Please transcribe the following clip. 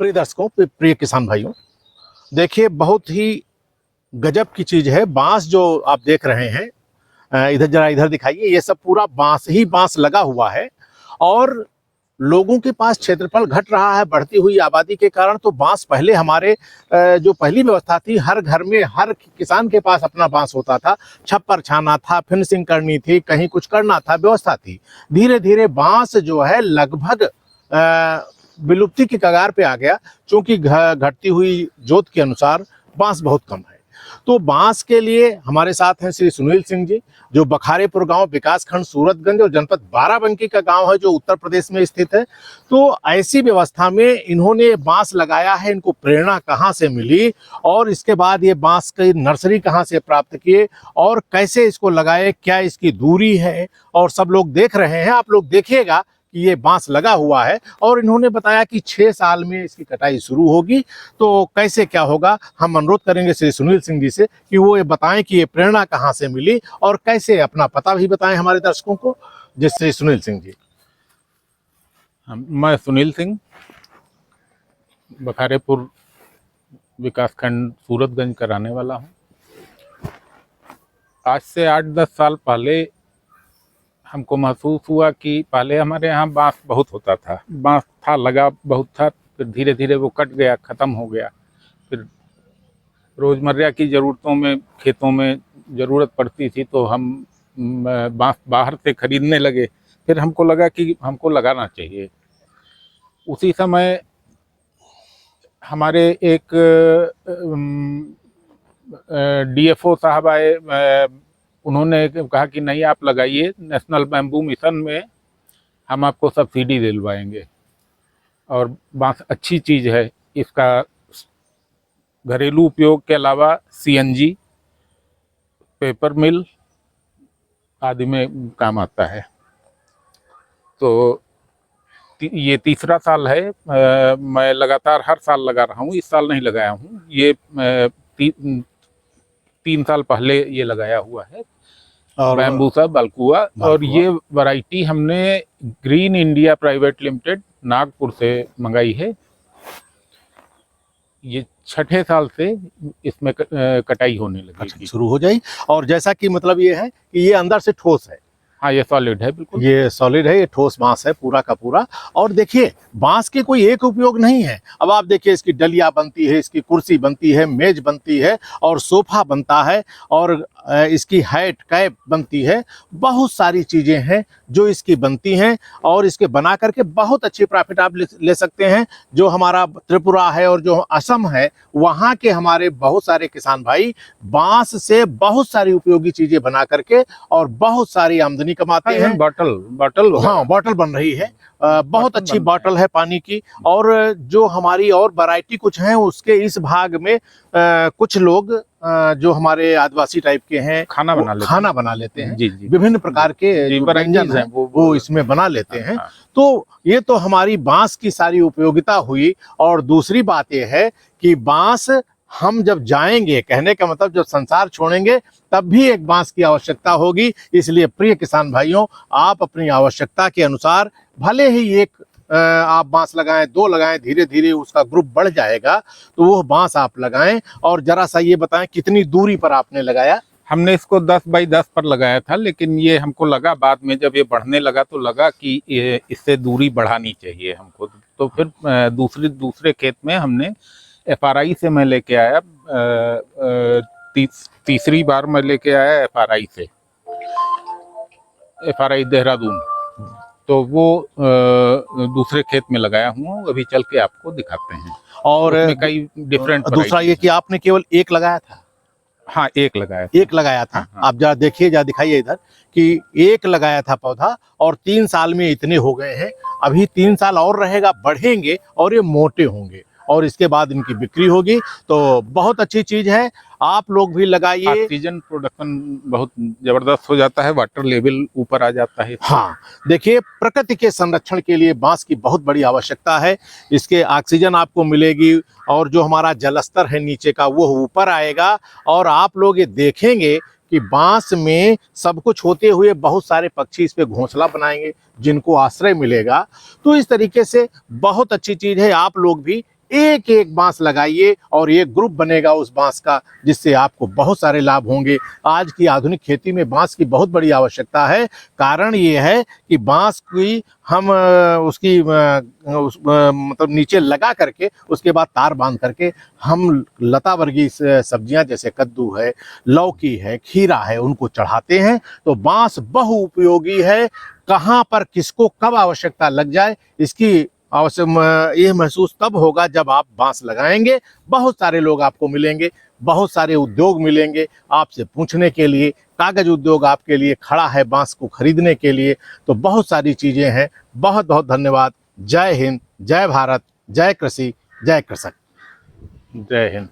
प्रिय दर्शकों, प्रिय किसान भाइयों, देखिए बहुत ही गजब की चीज है बांस जो आप देख रहे हैं। इधर जरा इधर दिखाइए, ये सब पूरा बांस ही बांस लगा हुआ है। और लोगों के पास क्षेत्रफल घट रहा है बढ़ती हुई आबादी के कारण। तो बांस पहले हमारे जो पहली व्यवस्था थी, हर घर में हर किसान के पास अपना बांस होता था, छप्पर छाना था, फिनिशिंग करनी थी, कहीं कुछ करना था, व्यवस्था थी। धीरे धीरे बांस जो है लगभग विलुप्ति की कगार पे आ गया, क्योंकि घटती हुई जोत के अनुसार बांस बहुत कम है। तो बांस के लिए हमारे साथ हैं श्री सुनील सिंह जी, जो बखारेपुर गांव, विकास खंड सूरतगंज और जनपद बाराबंकी का गांव है, जो उत्तर प्रदेश में स्थित है। तो ऐसी व्यवस्था में इन्होंने बांस लगाया है। इनको प्रेरणा कहाँ से मिली और इसके बाद ये बांस की नर्सरी कहाँ से प्राप्त किए और कैसे इसको लगाए, क्या इसकी दूरी है, और सब लोग देख रहे हैं, आप लोग देखिएगा कि ये बांस लगा हुआ है। और इन्होंने बताया कि 6 साल में इसकी कटाई शुरू होगी। तो कैसे क्या होगा, हम अनुरोध करेंगे श्री सुनील सिंह जी से कि वो ये बताएं कि ये प्रेरणा कहाँ से मिली और कैसे, अपना पता भी बताएं हमारे दर्शकों को। जिससे सुनील सिंह जी। मैं सुनील सिंह, बखारेपुर विकासखंड सूरतगंज का रहने वाला हूँ। आज से 8-10 साल पहले हमको महसूस हुआ कि पहले हमारे यहाँ बांस बहुत होता था, बांस था, लगा बहुत था, फिर धीरे धीरे वो कट गया, ख़त्म हो गया। फिर रोज़मर्रा की ज़रूरतों में, खेतों में ज़रूरत पड़ती थी तो हम बांस बाहर से ख़रीदने लगे। फिर हमको लगा कि हमको लगाना चाहिए। उसी समय हमारे एक डीएफओ साहब आए, उन्होंने कहा कि नहीं आप लगाइए, नेशनल बैम्बू मिशन में हम आपको सब्सिडी दिलवाएंगे और बांस अच्छी चीज़ है। इसका घरेलू उपयोग के अलावा सीएनजी, पेपर मिल आदि में काम आता है। तो ये तीसरा साल है। मैं लगातार हर साल लगा रहा हूँ, इस साल नहीं लगाया हूँ। ये 3 साल पहले ये लगाया हुआ है, बैम्बूसा बल्कुआ। और ये वैरायटी हमने green India private limited Nagpur से मंगाई है। ये 6ठे साल से इसमें कटाई होने लगी, शुरू हो जाए। और जैसा कि मतलब ये है कि ये अंदर से ठोस है। हाँ, ये सॉलिड है, बिल्कुल ये सॉलिड है, ये ठोस बांस है पूरा का पूरा। और देखिए बांस के कोई एक उपयोग नहीं है। अब आप देखिए, इसकी डलिया बनती है, इसकी कुर्सी बनती है, मेज बनती है और सोफा बनता है, और इसकी हैट कैप बनती है। बहुत सारी चीज़ें हैं जो इसकी बनती हैं और इसके बना करके बहुत अच्छी प्रॉफिट आप ले सकते हैं। जो हमारा त्रिपुरा है और जो असम है, वहाँ के हमारे बहुत सारे किसान भाई बांस से बहुत सारी उपयोगी चीज़ें बना करके और बहुत सारी आमदनी कमाते हैं। बॉटल हाँ, बॉटल बन रही है, बहुत अच्छी बॉटल है पानी की। और जो हमारी और वैरायटी कुछ है उसके इस भाग में कुछ लोग जो हमारे आदिवासी टाइप के हैं खाना बना लेते हैं। जी, जी। विभिन्न प्रकार के व्यंजन हैं वो इसमें बना लेते हैं। तो ये तो हमारी बांस की सारी उपयोगिता हुई। और दूसरी बात ये है कि बांस हम जब जाएंगे, कहने का मतलब जब संसार छोड़ेंगे, तब भी एक बांस की आवश्यकता होगी। इसलिए प्रिय किसान भाइयों, आप अपनी आवश्यकता के अनुसार भले ही एक आप बांस लगाएं, 2 लगाएं, धीरे धीरे उसका ग्रुप बढ़ जाएगा तो वो बांस आप लगाएं। और जरा सा ये बताएं कितनी दूरी पर आपने लगाया? हमने इसको 10 बाई 10 पर लगाया था, लेकिन ये हमको लगा बाद में जब ये बढ़ने लगा तो लगा कि इससे दूरी बढ़ानी चाहिए हमको। तो फिर दूसरे खेत में हमने FRI से मैं लेके आया, तीसरी बार मैं लेके आया FRI से, FRI देहरादून। तो वो दूसरे खेत में लगाया हूँ, अभी चल के आपको दिखाते हैं। और कई डिफरेंट। दूसरा ये कि आपने केवल एक लगाया था? हाँ, एक लगाया था। हाँ। आप जरा देखिए, जरा दिखाइए इधर कि एक लगाया था पौधा और 3 साल में इतने हो गए हैं। अभी 3 साल और रहेगा, बढ़ेंगे और ये मोटे होंगे और इसके बाद इनकी बिक्री होगी। तो बहुत अच्छी चीज है, आप लोग भी लगाइए। ऑक्सीजन प्रोडक्शन बहुत जबरदस्त हो जाता है, वाटर लेवल ऊपर आ जाता है। हाँ, देखिए प्रकृति के संरक्षण के लिए बांस की बहुत बड़ी आवश्यकता है। इसके ऑक्सीजन आपको मिलेगी और जो हमारा जलस्तर है नीचे का वो ऊपर आएगा। और आप लोग ये देखेंगे कि बांस में सब कुछ होते हुए बहुत सारे पक्षी इस पे घोंसला बनाएंगे जिनको आश्रय मिलेगा। तो इस तरीके से बहुत अच्छी चीज है। आप लोग भी एक एक बांस लगाइए और एक ग्रुप बनेगा उस बांस का, जिससे आपको बहुत सारे लाभ होंगे। आज की आधुनिक खेती में बांस की बहुत बड़ी आवश्यकता है। कारण ये है कि बांस की हम मतलब नीचे लगा करके उसके बाद तार बांध करके हम लता वर्गीय सब्जियां जैसे कद्दू है, लौकी है, खीरा है, उनको चढ़ाते हैं। तो बांस बहुउपयोगी है। कहाँ पर किसको कब आवश्यकता लग जाए, इसकी ये महसूस तब होगा जब आप बांस लगाएंगे। बहुत सारे लोग आपको मिलेंगे, बहुत सारे उद्योग मिलेंगे आपसे पूछने के लिए। कागज उद्योग आपके लिए खड़ा है बांस को खरीदने के लिए। तो बहुत सारी चीजें हैं। बहुत बहुत धन्यवाद। जय हिंद, जय भारत, जय कृषि, जय कृषक। जय हिंद।